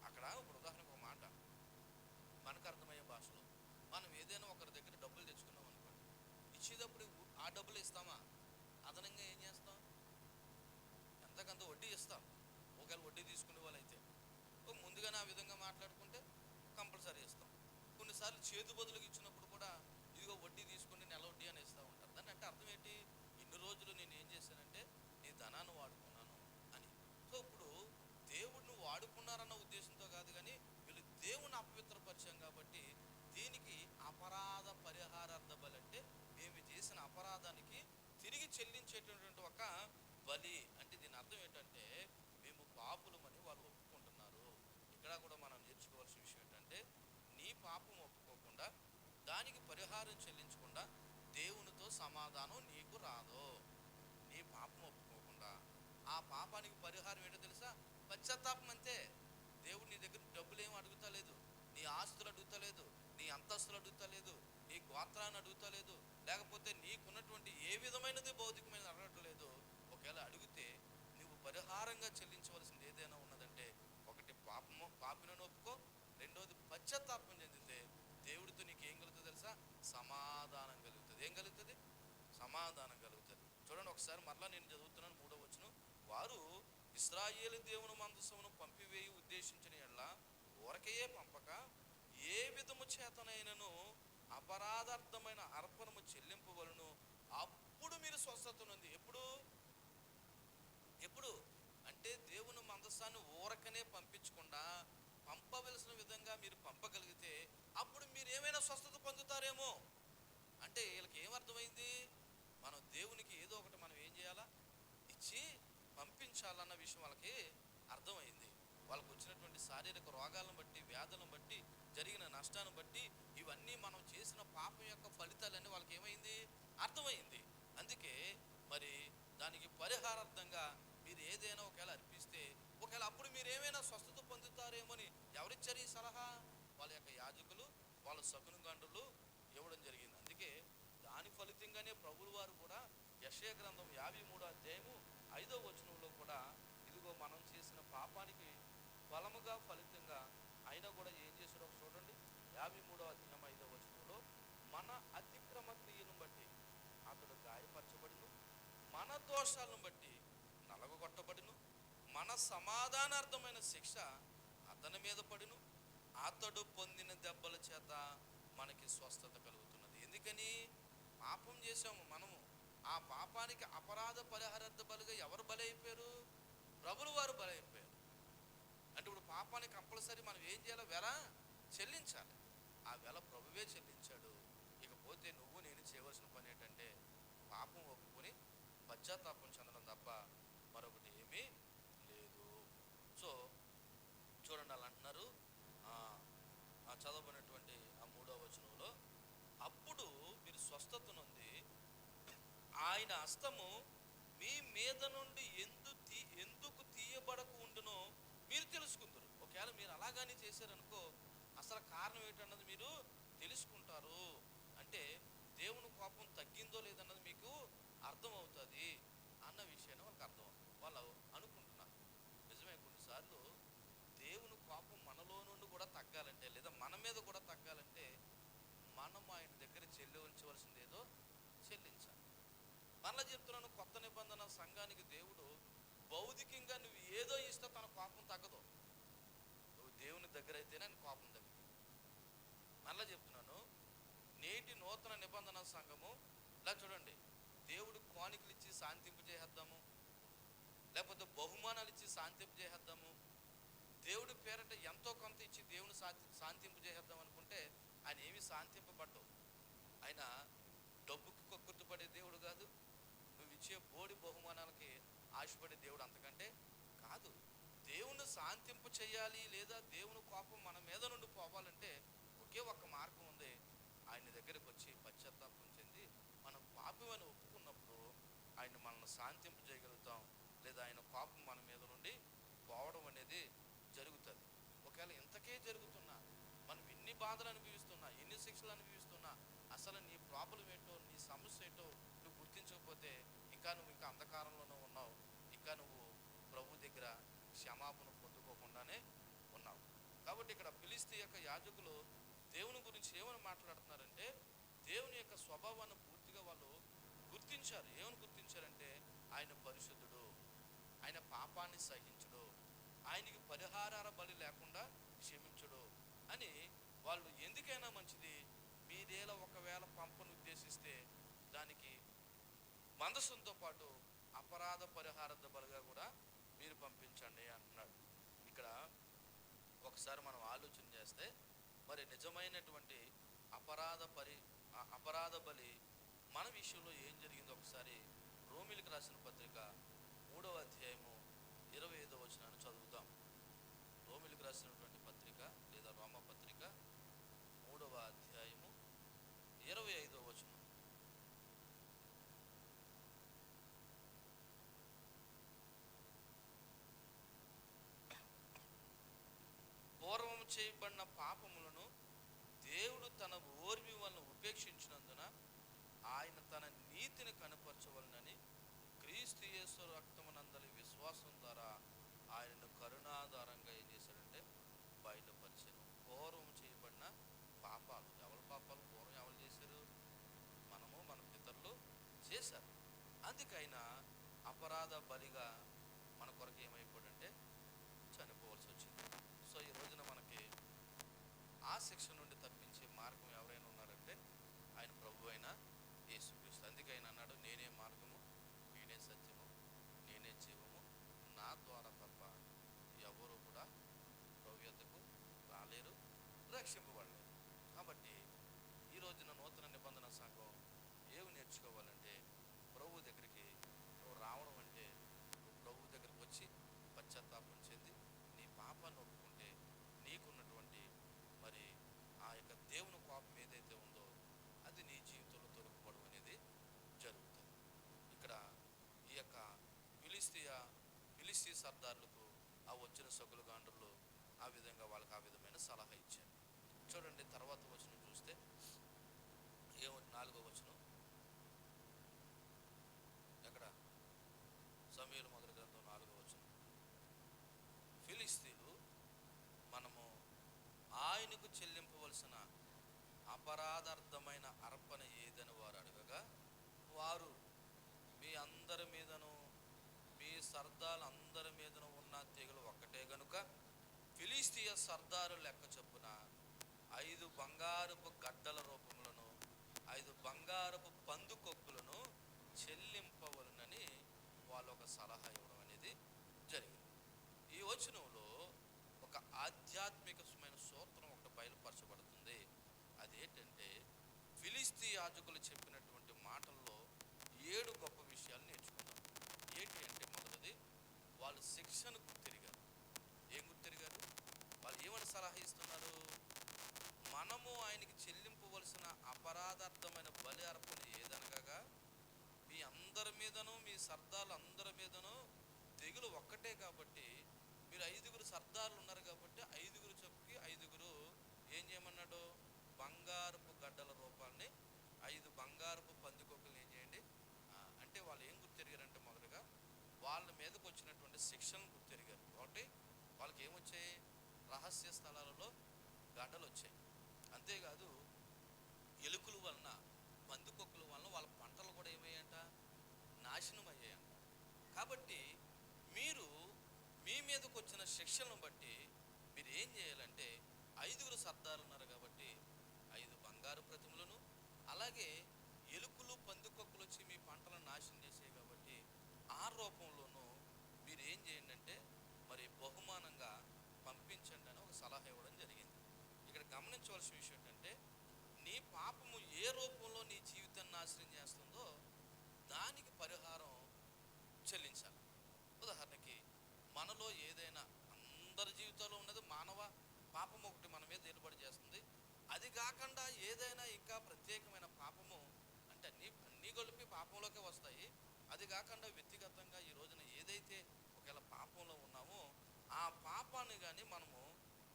అక్కడ ఇప్పుడు ఉదాహరణకు ఒక మాట మనకు అర్థమయ్యే భాషలో, మనం ఏదైనా ఒకరి దగ్గర డబ్బులు తెచ్చుకున్నాం అనుకోండి, ఇచ్చేటప్పుడు ఆ డబ్బులు ఇస్తామా? అదనంగా ఏం చేస్తాం? ఎంతకంత వడ్డీ ఇస్తాం. ఒకవేళ వడ్డీ తీసుకునే వాళ్ళైతే ముందుగానే ఆ విధంగా మాట్లాడుకుంటే కంపల్సరీ ఇస్తాం. కొన్నిసార్లు చేతి బదులుకి ఇచ్చినప్పుడు కూడా ఇదిగో వడ్డీ తీసుకుని నెల వడ్డీ అని ఇస్తూ ఉంటారు. దాన్ని అంటే అర్థం ఏంటి? ఇన్ని రోజులు నేను ఏం చేశానంటే నీ ధనాన్ని వాడుకున్నాను అని. సో ఇప్పుడు దేవుడిని వాడుకున్నారన్న ఉద్దేశంతో కాదు, కానీ వీళ్ళు దేవుని అపవిత్రపరిచాం కాబట్టి దీనికి అపరాధ పరిహారార్థ బలి, అంటే మేము చేసిన అపరాధానికి తిరిగి చెల్లించేటటువంటి ఒక బలి. అంటే దీని అర్థం ఏంటంటే మేము పాపులమని వాళ్ళు ఒప్పుకుంటున్నారు. ఇక్కడ కూడా మనం నేర్చుకోవాల్సిన విషయం ఏంటంటే, నీ పాపం ఒప్పుకోకుండా దానికి పరిహారం చెల్లించకుండా దేవునితో సమాధానం నీకు రాదు. నీ పాపం ఒప్పుకోకుండా ఆ పాపానికి పరిహారం ఏంటో తెలుసా? పశ్చాత్తాపం అంతే. దేవుడు నీ దగ్గర డబ్బులు ఏమి అడుగుతలేదు, నీ ఆస్తులు అడుగుతలేదు, నీ అంతస్తులు అడుగుతలేదు, నీ గోత్రాన్ని అడుగుతలేదు, లేకపోతే నీకున్నటువంటి ఏ విధమైనది భౌతికమైన అడగట్లేదు. ఒకవేళ అడిగితే నువ్వు పరిహారంగా చెల్లించవలసింది ఏదైనా ఉన్నదంటే, ఒకటి పాపినని ఒప్పుకో, రెండోది పశ్చాత్తాపం చెందితే దేవుడితో నీకు ఏం కలుగుతుంది తెలుసా? సమాధానం కలుగుతుంది. ఏం కలుగుతుంది? సమాధానం కలుగుతుంది. చూడండి ఒకసారి మరలా నేను చదువుతున్నాను 3వ వచనం. వారు ఇశ్రాయేలు దేవుని మందసమును పంపివేయి ఉద్దేశించిన ఎడల ఊరకయే పంపక ఏ విధము చేతనైనను అపరాధార్థమైన అర్పణము చెల్లింపవలను, అప్పుడు మీరు స్వస్థత నుండి. ఎప్పుడు అంటే దేవుని మందసాన్ని ఊరకనే పంపించకుండా పంపవలసిన విధంగా మీరు పంపగలిగితే అప్పుడు మీరు ఏమైనా స్వస్థత పొందుతారేమో. అంటే వీళ్ళకి ఏమర్థమైంది? మనం దేవునికి ఏదో ఒకటి మనం ఏం చేయాలా? ఇచ్చి పంపించాలన్న విషయం వాళ్ళకి అర్థమైంది. వాళ్ళకు వచ్చినటువంటి శారీరక రోగాలను బట్టి, వ్యాధులను బట్టి, జరిగిన నష్టాన్ని బట్టి, ఇవన్నీ మనం చేసిన పాపం యొక్క ఫలితాలన్నీ వాళ్ళకి ఏమైంది? అర్థమైంది. అందుకే మరి దానికి పరిహారార్థంగా మీరు ఏదైనా ఒకవేళ అర్పిస్తే ఒకవేళ అప్పుడు మీరు ఏమైనా స్వస్థత పొందుతారేమోని ఎవరిచ్చారు ఈ సలహా? వాళ్ళ యొక్క యాజకులు, వాళ్ళ శకునగాండ్రులు ఇవ్వడం జరిగింది. అందుకే దాని ఫలితంగానే ప్రభువు వారు కూడా యెషయా గ్రంథం 53వ అధ్యాయము 5వ వచనంలో కూడా ఇదిగో మనం చేసిన పాపానికి ఫలముగా ఫలితంగా అయినా కూడా ఏం చేశారో చూడండి. 53వ అధ్యాయం 5వ వచనంలో, మన అతిక్రమ క్రియను బట్టి అతడు గాయపరచబడును, మన దోషాలను బట్టి నలగొట్టబడును, మన సమాధానార్థమైన శిక్ష అతని మీద పడును, అతడు పొందిన దెబ్బల చేత మనకి స్వస్థత కలుగుతున్నది. ఎందుకని? పాపం చేశాము మనము. ఆ పాపానికి అపరాధ పరిహారార్థ బలిగా ఎవరు బలైపోయారు? ప్రభులు వారు బలైపోయారు. అంటే ఇప్పుడు పాపానికి కంపల్సరీ మనం ఏం చేయాలి? వెల చెల్లించాలి. ఆ వెల ప్రభువే చెల్లించాడు. ఇకపోతే నువ్వు నేను చేయవలసిన పని ఏంటంటే పాపం ఒప్పుకొని పశ్చాత్తాపం చెందడం తప్ప మరొకటి ఏమీ లేదు. సో చూడండి, అలా అంటున్నారు చదవబడినటువంటి ఆ 3వ వచనంలో, అప్పుడు మీరు స్వస్థత నుండి ఆయన హస్తము మీ మీద నుండి ఎందుకు తీయబడకు ఉండునో మీరు తెలుసుకుంటారు. ఒకవేళ మీరు అలాగానే చేశారనుకో, అసలు కారణం ఏంటన్నది మీరు తెలుసుకుంటారు. అంటే దేవుని కోపం తగ్గిందో లేదన్నది మీకు అర్థమవుతుంది అన్న విషయాన్ని వాళ్ళకి అర్థం. వాళ్ళు అనుకుంటున్నారు. నిజమే, కొన్నిసార్లు దేవుని కోపం మనలో నుండి కూడా తగ్గాలంటే, లేదా మన మీద కూడా తగ్గాలంటే, మనం ఆయన దగ్గర చెల్లించవలసింది ఏదో చెల్లించాలి. మరలా చెప్తున్నాను, కొత్త నిబంధన సంఘానికి దేవుడు భౌతికంగా నువ్వు ఏదో ఇస్తే తన కోపం తగ్గదు. నువ్వు దేవుని దగ్గర అయితేనే ఆయన కోపం తగ్గదు. మరలా చెప్తున్నాను, నేటి నూతన నిబంధన సంఘము ఇలా చూడండి, దేవుడు కానుకలు ఇచ్చి శాంతింపు చేసేద్దాము, లేకపోతే బహుమానాలు ఇచ్చి శాంతింపు చేసేద్దాము, దేవుడి పేరట ఎంతో కొంత ఇచ్చి దేవుని శాంతింపు చేసేద్దాం అనుకుంటే ఆయన ఏమి శాంతింపబడ్డావు. ఆయన డబ్బుకి కొక్కుర్తుపడే దేవుడు కాదు, నువ్వు ఇచ్చే బోడి బహుమానాలకి ఆశపడే దేవుడు అంతకంటే కాదు. దేవుని శాంతింపు చేయాలి, లేదా దేవుని కోపం మన మీద నుండి పోవాలంటే ఒకే ఒక్క మార్గం ఉంది. ఆయన దగ్గరకు వచ్చి పశ్చాత్తాపం చెంది మనం పాపమని ఒప్పుకున్నప్పుడు ఆయన మనల్ని శాంతింపు చేయగలుగుతాం, లేదా ఆయన కోపం మన మీద నుండి పోవడం అనేది జరుగుతుంది. ఒకవేళ ఇంతకే జరుగుతున్నా, మనం ఎన్ని బాధలు అనుభవిస్తున్నా, ఎన్ని శిక్షలు అనుభవిస్తున్నా, అసలు నీ ప్రాబ్లం ఏంటో, నీ సమస్య ఏంటో నువ్వు గుర్తించకపోతే నువ్వు ఇంకా అంధకారంలోనే ఉన్నావు, ఇంకా నువ్వు ప్రభు దగ్గర క్షమాపణ పొందుకోకుండానే ఉన్నావు. కాబట్టి ఇక్కడ ఫిలిష్తీ యొక్క యాజకులు దేవుని గురించి ఏమని మాట్లాడుతున్నారంటే, దేవుని యొక్క స్వభావాన్ని పూర్తిగా వాళ్ళు గుర్తించారు. ఏమని గుర్తించారంటే, ఆయన పరిశుద్ధుడు, ఆయన పాపాన్ని సహించుడు, ఆయనకి పరిహార బలి లేకుండా క్షమించుడు అని వాళ్ళు. ఎందుకైనా మంచిది, మీదేలా ఒకవేళ పంపను ఉద్దేశిస్తే దానికి మందసంతో పాటు అపరాధ పరిహార బలిగా కూడా మీరు పంపించండి అంటున్నాడు. ఇక్కడ ఒకసారి మనం ఆలోచన చేస్తే, మరి నిజమైనటువంటి అపరాధ బలి మన విషయంలో ఏం జరిగిందో ఒకసారి రోమిలికి రాసిన పత్రిక 3వ అధ్యాయము 25వ వచనాన్ని చదువుతాం. రోమిలికి రాసినటువంటి పత్రిక లేదా రోమ పత్రిక 3వ అధ్యాయము 25వ వచనం. పూర్వం చేయబడిన పాపములను దేవుడు తన ఓర్మి వలన ఉపేక్షించినందున ఆయన తన నీతిని కనపరచవలనని క్రీస్తు యేసు రక్తమునందలి విశ్వాసం ద్వారా ఆయనను కరుణాధారంగా ఏం చేశాడంటే బయలుపరిచారు. పూర్వం చేయబడిన పాపాలు, ఎవరి పాపాలు పూర్వం ఎవరు చేశారు? మనము, మన పితరులు చేశారు. అందుకైనా అపరాధ బలిగా మన కొరకు ఏమైపోయాడంటే చనిపోవాల్సి వచ్చింది. సో ఈ రోజున మనకి ఆ శిక్ష నుండి తప్పించే మార్గం ఎవరైనా ఉన్నారంటే ఆయన ప్రభు అయిన యేసుక్రీస్తు. అందుకే ఆయన అన్నాడు, నేనే మార్గము, నేనే సత్యము, నేనే జీవము, నా ద్వారా తప్ప ఎవరు కూడా ప్రభు యొద్దకు రాలేరు, రక్షింపబడలేరు. కాబట్టి ఈ రోజున నూతన నిబంధన సంఘం ఏమి నేర్చుకోవాలంటే, ప్రభు దగ్గరికి నువ్వు రావడం అంటే నువ్వు ప్రభు దగ్గరకు వచ్చి పశ్చాత్తాపం చెంది నీ పాపాన్ని ఒప్పుకుంటే నీకున్నటువంటి మరి ఆ యొక్క దేవుని కోపం ఏదైతే ఉందో అది నీ జీవితంలో తొలగిపోవడం అనేది జరుగుతుంది. ఇక్కడ ఈ యొక్క ఫిలిష్తీ సర్దార్లకు ఆ వచ్చిన సగులు గాండ్రులు ఆ విధంగా వాళ్ళకి ఆ విధమైన సలహా ఇచ్చారు. చూడండి తర్వాత వచనం చూస్తే 4వ వచనం, ఎక్కడ సమూయేలు మొదటి గ్రంథం 4వ వచనం. ఫిలిష్తీయులు మనము ఆయనకు చెల్లింపవలసిన అపరాధార్థమైన అర్పణ ఏదని వారు అడగగా, వారు మీ అందరి మీదను మీ సర్దాలందరి మీదను ఉన్న తెగులు ఒక్కటే గనుక ఫిలిష్తీయ సర్దారు లెక్క చొప్పున 5 బంగారపు గడ్డల రూపములను 5 బంగారపు పందుకొక్కులను చెల్లింపవలనని వాళ్ళు ఒక సలహా ఇవ్వడం అనేది జరిగింది. ఈ వచనంలో ఒక ఆధ్యాత్మికమైన సూత్రం ఒకటి బయలుపరచబడుతుంది. అదేంటంటే, ఫిలిష్తీ యాజకులు చెప్పినటువంటి మాటల్లో 7 గొప్ప విషయాలు నేర్చుకుందాం. ఏంటి అంటే, మొదటిది, వాళ్ళు శిక్షను గుర్తిరిగారు. ఏం గుర్తిరిగారు? వాళ్ళు ఏమని సలహా ఇస్తున్నారు? మనము ఆయనకి చెల్లింపవలసిన అపరాధార్థమైన బలి అర్పణ ఏదనగా, మీ అందరి మీదను మీ సర్దార్లు అందరి మీదను తెగులు ఒక్కటే కాబట్టి, మీరు 5 సర్దార్లు ఉన్నారు కాబట్టి 5 చొప్పుకి 5 ఏం చేయమన్నాడు? బంగారపు గడ్డల రూపాన్ని 5 బంగారపు పందికొక్కులు ఏం చేయండి అంటే, వాళ్ళు ఏం గుర్తిరిగారంటే, మొదటగా వాళ్ళ మీదకి వచ్చినటువంటి శిక్షలను గుర్తిరిగారు. ఒకటి, వాళ్ళకి ఏమొచ్చాయి? రహస్య స్థలాలలో గడ్డలు వచ్చాయి. అంతేకాదు, ఎలుకల వలన పందికొక్కుల వలన వాళ్ళ పంటలు కూడా ఏమయ్యంట? శిక్షలను బట్టి మీరు ఏం చేయాలంటే, 5 సర్దార్లు ఉన్నారు కాబట్టి 5 బంగారు ప్రతిమలను, అలాగే ఎలుకలు పందికొక్కులు వచ్చి మీ పంటలను నాశనం చేసాయి కాబట్టి ఆ రూపంలోనూ మీరు ఏం చేయండి అంటే మరి బహుమానంగా పంపించండి అని ఒక సలహా ఇవ్వడం జరిగింది. ఇక్కడ గమనించవలసిన విషయం ఏంటంటే, నీ పాపము ఏ రూపంలో నీ జీవితాన్ని నాశనం చేస్తుందో దానికి పరిహారం చెల్లించాలి. ఉదాహరణకి మనలో ఏదైనా, అందరి జీవితంలో ఉన్నది మానవ పాపం ఒకటి మన మీద ఏర్పాటు చేస్తుంది. అది కాకుండా ఏదైనా ఇంకా ప్రత్యేకమైన పాపము అంటే అన్నీ కలిపి పాపంలోకే వస్తాయి. అది కాకుండా వ్యక్తిగతంగా ఈ రోజున ఏదైతే ఒకవేళ పాపంలో ఉన్నామో ఆ పాపాన్ని కానీ మనము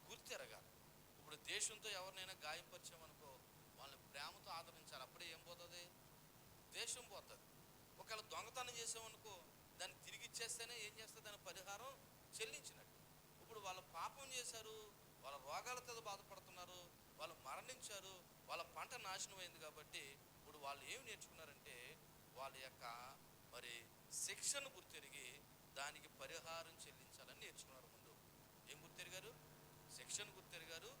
గుర్తెరగాలి. ఇప్పుడు దేశంతో ఎవరినైనా గాయపరిచామనుకో, వాళ్ళని ప్రేమతో ఆదరించాలి. అప్పుడే ఏం పోతుంది? దేశం పోతుంది. ఒకవేళ దొంగతనం చేసామనుకో, దాన్ని తిరిగి ఇచ్చేస్తేనే ఏం చేస్తే దాని పరిహారం చెల్లించినట్టు. ఇప్పుడు వాళ్ళు పాపం చేశారు, వాళ్ళ రోగాలతో బాధపడుతున్నారు, వాళ్ళు మరణించారు, వాళ్ళ పంట నాశనం అయింది కాబట్టి ఇప్పుడు వాళ్ళు ఏమి నేర్చుకున్నారంటే వాళ్ళ యొక్క మరి శిక్షను గుర్తెరిగి దానికి పరిహారం చెల్లించాలని నేర్చుకున్నారు. ముందు ఏం గుర్తెరిగారు? శిక్షను గుర్తెరిగారు.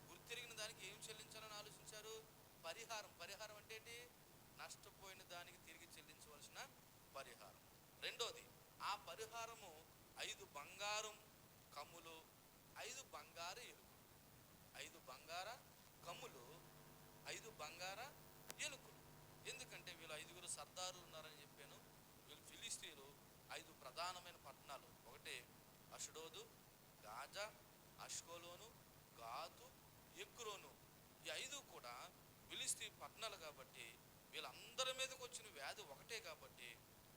గుర్తెరిగిన దానికి ఏం చెల్లించాలని ఆలోచించారు? పరిహారం. పరిహారం అంటే ఏంటి? నష్టపోయిన దానికి తిరిగి చెల్లించవలసిన పరిహారం. రెండోది, ఆ పరిహారము 5 బంగారు కమ్ములు, 5 బంగారు ఎలుకలు. 5 బంగార కమ్ములు, 5 బంగార ఎలుకలు. ఎందుకంటే వీళ్ళు 5 సర్దారులు ఉన్నారని చెప్పాను. వీళ్ళు ఫిలిస్తీన్లు 5 ప్రధానమైన పట్టణాలు. ఒకటి అషడోదు, గాజా, అష్కోలోను, గాతు, ఎక్రోను. ఈ 5 కూడా ఫిలిస్తీ పట్టణాలు కాబట్టి వీళ్ళందరి మీదకి వచ్చిన వ్యాధి ఒకటే కాబట్టి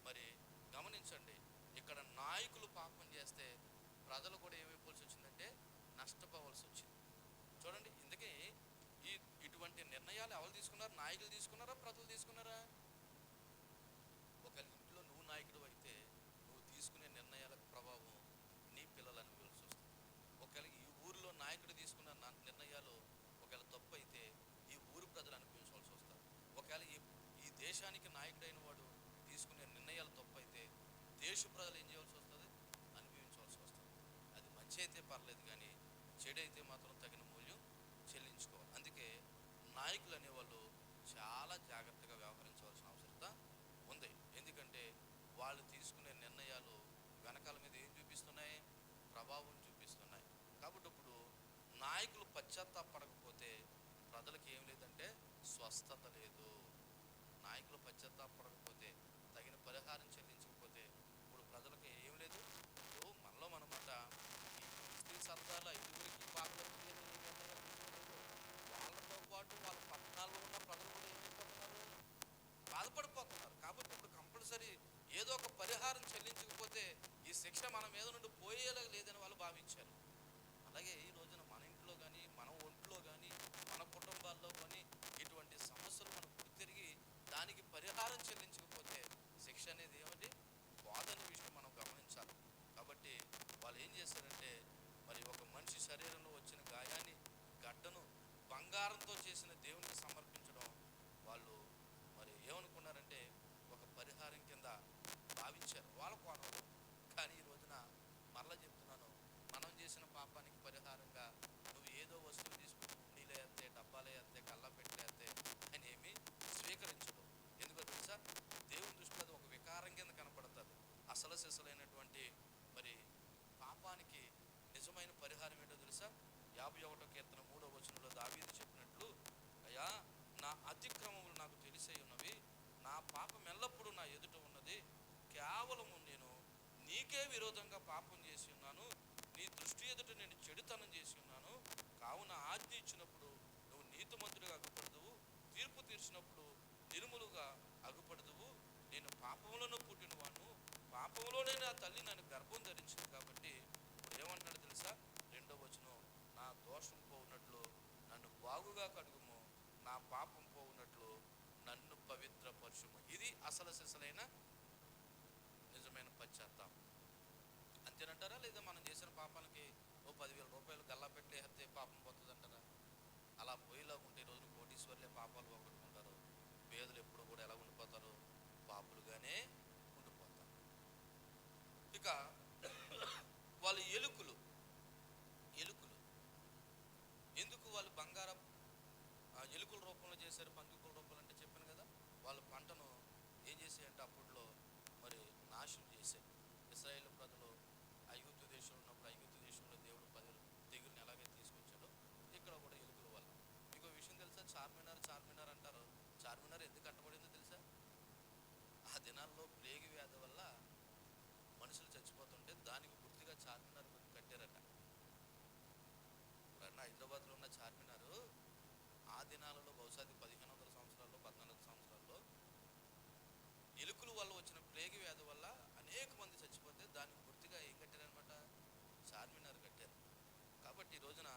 మరి గమనించండి, ఇక్కడ నాయకులు పాపం చేస్తే ప్రజలు కూడా ఏమైపోవాల్సి వచ్చిందంటే నష్టపోవాల్సి వచ్చింది. చూడండి, ఇందుకే ఇటువంటి నిర్ణయాలు ఎవరు తీసుకున్నారు? నాయకులు తీసుకున్నారా, ప్రజలు తీసుకున్నారా? ఒకవేళ ఇంట్లో నువ్వు నాయకుడు అయితే నువ్వు తీసుకునే నిర్ణయాలకు ప్రభావం నీ పిల్లలు అనుభవించాల్సి వస్తుంది. ఒకవేళ ఈ ఊరిలో నాయకుడు తీసుకున్న నిర్ణయాలు ఒకవేళ తప్పు అయితే ఈ ఊరు ప్రజలు అనుభవించాల్సి వస్తారు. ఒకవేళ ఈ దేశానికి నాయకుడైన వాడు తీసుకునే నిర్ణయాలు తప్పు అయితే దేశ ప్రజలు ఏం చేయాల్సి వస్తుంది? అనుభవించవలసి వస్తుంది. అది మంచి అయితే పర్లేదు, కానీ చెడైతే మాత్రం తగిన మూల్యం చెల్లించుకోవాలి. అందుకే నాయకులు అనేవాళ్ళు చాలా జాగ్రత్తగా వ్యవహరించవలసిన అవసరత ఉంది. ఎందుకంటే వాళ్ళు తీసుకునే నిర్ణయాలు వెనకాల మీద ఏం చూపిస్తున్నాయి? ప్రభావం చూపిస్తున్నాయి. కాబట్టి ఇప్పుడు నాయకులు పశ్చాత్తాపడకపోతే ప్రజలకు ఏం లేదంటే స్వస్థత లేదు. నాయకులు పశ్చాత్తాపడకపోతే, తగిన పరిహారం చెల్లించకపోతే ఇప్పుడు ప్రజలకు ఏం లేదు. ఇప్పుడు మనలో మనమాట ఈ స్త్రీ సర్దార్లు 5 పాపలకి వాళ్ళతో పాటు వాళ్ళ పట్టణాల్లో ఉన్న ప్రజలు కూడా ఏమైపోతున్నారు? బాధపడిపోతున్నారు. కాబట్టి ఇప్పుడు కంపల్సరీ ఏదో ఒక పరిహారం చెల్లించకపోతే ఈ శిక్ష మన మీద నుండి పోయేలా లేదని వాళ్ళు భావించారు. అలాగే ఈ రోజున మన ఇంట్లో కానీ, మన ఒంట్లో కానీ, మన కుటుంబాల్లో కానీ ఇటువంటి సమస్యలు మనం గుర్తిరిగి దానికి పరిహారం చెల్లించకపోతే శిక్ష అనేది ఏమిటి? బాధని విషయం మనం గమనించాలి. కాబట్టి వాళ్ళు ఏం చేశారంటే మరి ఒక మనిషి శరీరంలో వచ్చిన గాయాన్ని, గడ్డను బంగారంతో చేసిన దేవునికి సమర్పించడం వాళ్ళు మరి ఏమనుకున్నారంటే ఒక పరిహారం కింద భావించారు వాళ్ళ కోణంలో. కానీ ఈ రోజున మరలా చెప్తున్నాను, మనం చేసిన పాపానికి పరిహారంగా నువ్వు ఏదో వస్తువు తీసుకుని ఉండీలో వేస్తే, డబ్బాలో వేస్తే, కల్లా పెట్టలేస్తే అని ఏమీ స్వీకరించడం. ఎందుకో తెలుసా? దేవుని దృష్టిలో అది ఒక వికారం కింద కనపడుతుంది. అసలు సిసలైనటువంటి మరి పాపానికి నిజమైన పరిహారం ఏంటో తెలుసా? 51వ కీర్తన 3వ వచనంలో దావీదు చెప్పినట్లు, అయ్యా నా అతిక్రమములు నాకు తెలిసే ఉన్నవి, నా పాపం ఎల్లప్పుడూ నా ఎదుట ఉన్నది, కేవలము నేను నీకే విరోధంగా పాపం చేసి ఉన్నాను, నీ దృష్టి ఎదుట నేను చెడుతనం చేసి ఉన్నాను. కావున ఆజ్ఞ ఇచ్చినప్పుడు నువ్వు నీతిమంతుడిగా అగుపడదువు, తీర్పు తీర్చినప్పుడు నిర్మలుగా అగుపడదువు. నేను పాపంలోనూ పుట్టినవాను, పాపంలోనే నా తల్లి నన్ను గర్భం ధరించింది. కాబట్టి ఇప్పుడు ఏమంటాడు తెలుసా? 2వ వచనం, నా దోషం పోవునట్లు నన్ను బాగుగా కడుగుము, నా పాపం పోవునట్లు నన్ను పవిత్రపరచుము. ఇది అసలు సిసలైన నిజమైన పశ్చాత్తాపం. అంతేనంటారా? లేదా మనం చేసిన పాపానికి 10,000 రూపాయలు గల్లా పెట్టేస్తే పాపం పోతుంది అంటారా? అలా పోయేలాగా ఉంటే ఈ రోజున కోటీశ్వర్లే పాపాలు పోగొట్టుకుంటారు. పేదలు ఎప్పుడు కూడా ఎలా ఉండిపోతారు? పాపులుగానే ఉండిపోతారు. ఇక వాళ్ళ ఎలుకలు దినాలలో బహుశా 1500 సంవత్సరాల్లో 1400 సంవత్సరాల్లో ఎలుకల వల్ల వచ్చిన ప్లేగ్ వ్యాధి వల్ల అనేక మంది చచ్చిపోతే దాన్ని గుర్తుగా ఏం కట్టారనమాట, చార్మినార్ కట్టారు. కాబట్టి ఈ రోజున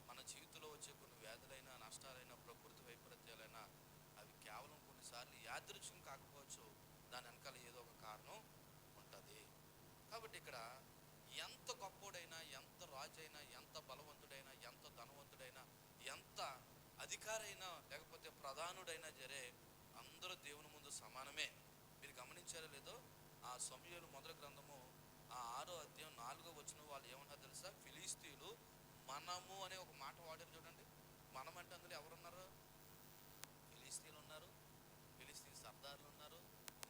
మన జీవితంలో వచ్చే కొన్ని వ్యాధులైనా, నష్టాలైనా, ప్రకృతి వైపరీత్యాలైనా అవి కేవలం కొన్నిసార్లు యాదృచ్ఛికం కాకపోవచ్చు, దాని వెనకాల ఏదో ఒక కారణం ఉంటుంది. కాబట్టి ఇక్కడ ఎంత గొప్పోడైనా, ఎంత రాజైనా, ఎంత బలవంతుడైనా, ఎంత ధనవంతుడైనా, ఎంత అధికారైనా, లేకపోతే ప్రధానుడైనా సరే అందరూ దేవుని ముందు సమానమే. మీరు గమనించారో లేదో, ఆ సమూయేలు మొదటి గ్రంథము ఆ 6వ అధ్యాయం 4వ వచనం వాళ్ళు ఏమన్నా తెలుసా, ఫిలిస్తీయులు మనము అనే ఒక మాట వాడారు చూడండి. మనం అంటే అందులో ఎవరున్నారు? ఫిలిస్తీన్లు ఉన్నారు, ఫిలిస్తీన్ సర్దార్లు ఉన్నారు,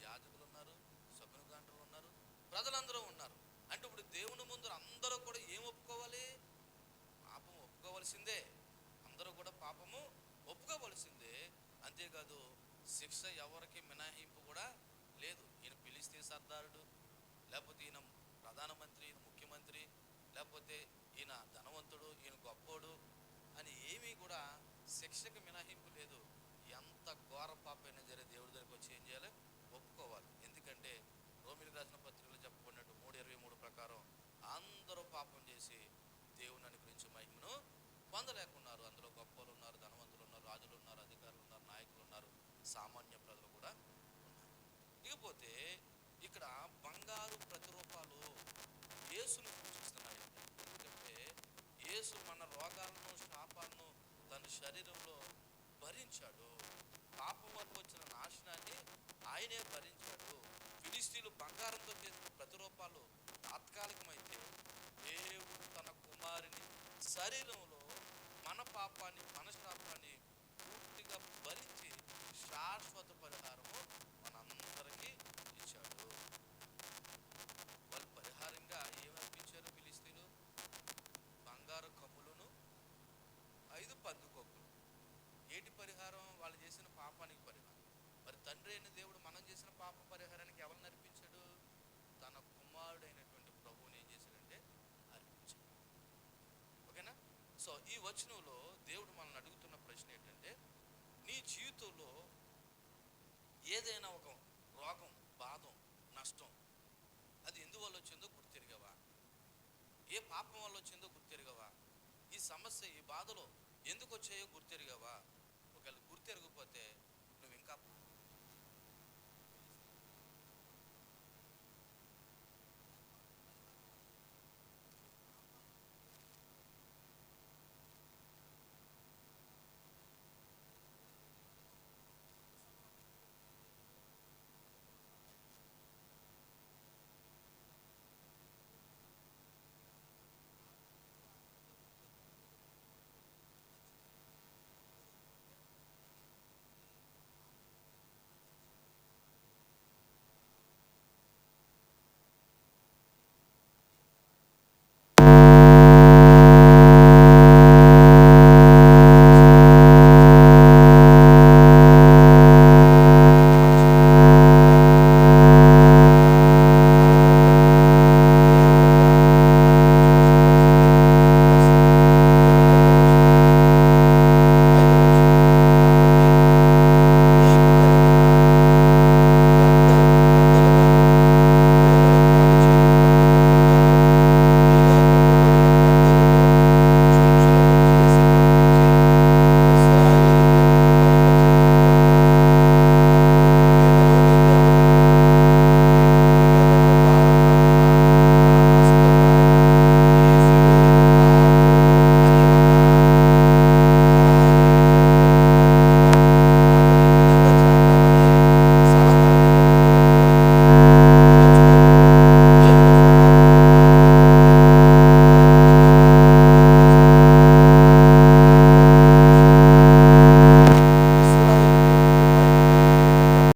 యాజకులు ఉన్నారు, శకునగాండ్రులు ఉన్నారు, ప్రజలందరూ ఉన్నారు. అంటే ఇప్పుడు దేవుని ముందు అందరూ కూడా ఏం ఒప్పుకోవాలి? పాపం ఒప్పుకోవలసిందే. అందరూ కూడా పాపము ఒప్పుకోవలసిందే. అంతేకాదు శిక్ష ఎవరికి మినహాయింపు కూడా లేదు. ఈయన ఫిలిస్తీన్ సర్దారుడు, లేకపోతే ఈయన ప్రధానమంత్రి, ఈయన ముఖ్యమంత్రి, లేకపోతే ఈయన ధనవంతుడు, ఈయన గొప్పోడు అని ఏమీ కూడా శిక్షకు మినహాయింపు లేదు. ఎంత ఘోర పాపైనా సరే దేవుడి దగ్గరికి వచ్చి ఏం చేయాలి? ఒప్పుకోవాలి. ఎందుకంటే రోమిలికి రాసిన పత్రికలో చెప్పబడినట్టు 3:23 ప్రకారం అందరూ పాపం చేసి దేవుని అనుగ్రహించి మహిమను పొందలేకున్నారు. అందులో గొప్పలు ఉన్నారు, ధనవంతులు ఉన్నారు, రాజులు ఉన్నారు, అధికారులు ఉన్నారు, నాయకులు ఉన్నారు, సామాన్య ప్రజలు కూడా ఉన్నారు. ఇకపోతే ఇక్కడ బంగారు ప్రతిరూపాలు యేసును సూచిస్తున్నాయి. ఎందుకంటే యేసు మన రోగాలను, శాపాలను తన శరీరంలో భరించాడు. పాపం వల్ల వచ్చిన నాశనాన్ని ఆయనే భరించాడు. ఫిలిస్తీన్లు బంగారంతో చేసిన ప్రతిరూపాలు తాత్కాలికమైతే దేవుడు తన కుమారుని శరీరంలో మన పాపాన్ని, మన శాపాన్ని పూర్తిగా భరించి శాశ్వత పరిహారము మనందరికీ ఇచ్చాడు. వాళ్ళు పరిహారంగా ఏమర్పించారు ఫిలిస్తీన్లు? బంగారు కమ్ములను 5 పందికొక్కులు. ఏటి పరిహారం? వాళ్ళు చేసిన పాపానికి పరిహారం. మరి తండ్రి అయిన దేవుడు మనం చేసిన పాప పరిహారానికి ఎవరిని అర్పించాడు? తన కుమారుడైనటువంటి ప్రభువుని ఏం చేశాడంటే అర్పించాడు. ఓకేనా? సో ఈ వచనంలో దేవుడు మనల్ని అడుగుతున్న ప్రశ్న ఏంటంటే, నీ జీవితంలో ఏదైనా ఒక రోగం, బాధం, నష్టం అది ఎందువల్ల వచ్చిందో గుర్తెరిగావా? ఏ పాపం వల్ల వచ్చిందో గుర్తెరిగావా? ఈ సమస్య, ఈ బాధలో ఎందుకు వచ్చాయో గుర్తెరిగావా? ఒకవేళ గుర్తెరగకపోతే